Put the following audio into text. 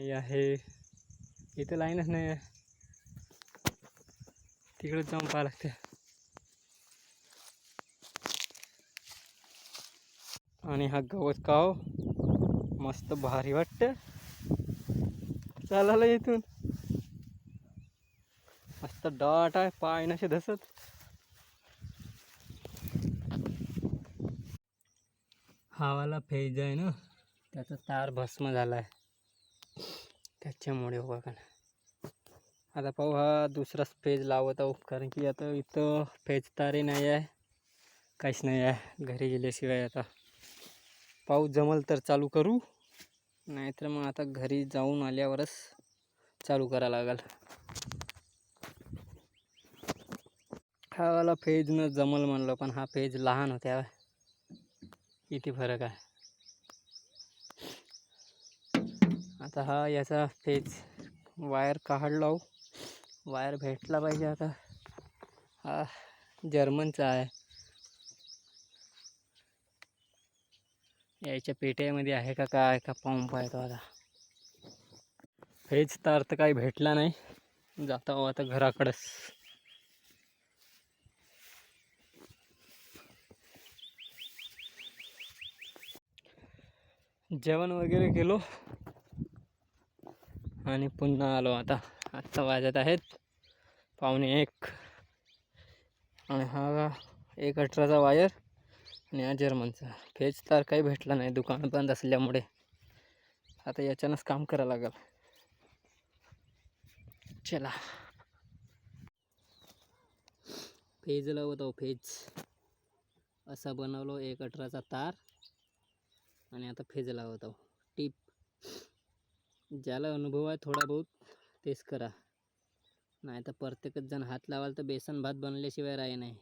नाही आहे, इथं लाईनच नाही आहे, तिकडे जाऊन पाहा लागते. आणि हा गवत काव मस्त भारी वाटतं चालायला इथून. मस्त डॉट आहे, पाय नसे धसत. हा वाला फेज आहे ना, त्याचा तार भस्म झाला आहे, त्याच्यामुळे हो का. आता पाहू हा दुसराच फेज लावत आहो, कारण की आता इथं फेज तारही नाही आहे, काहीच नाही आहे. घरी गेल्याशिवाय आता पाऊस जमल तर चालू करू, नाहीतर मग आता घरी जाऊन आल्यावरच चालू करा लागेल. हा वाला फेज न जमल म्हणलं, पण हा फेज लहान होत्या, किती फरक आहे. आता हा याचा फेज वायर काढला हो, वायर भेटला पाहिजे. आता हा जर्मनचा आहे, याच्या पेट्यामध्ये आहे का काय का पंप आहे तो. आता फेज तार तर काही भेटला नाही, जाता हो आता घराकडंच. जेवण वगैरे केलो आणि पुन्हा आलो. आत्ता वाजत आहेत 1:45 आणि हा 1:18चा वायर आणि हा जर्मनचा. फेज तार काही भेटला नाही, दुकान बंद असल्यामुळे. आता याच्यानंच काम करावं लागेल. चला फेज लावत आहो, फेज असा बनवलो 1:18चा तार आणि आता फेज लावत आहो. टीप ज्याला अनुभव आहे थोडा बहुत तेच करा, नाही तर प्रत्येकच जण हात लावाल तर बेसन भात बनल्याशिवाय राही नाही.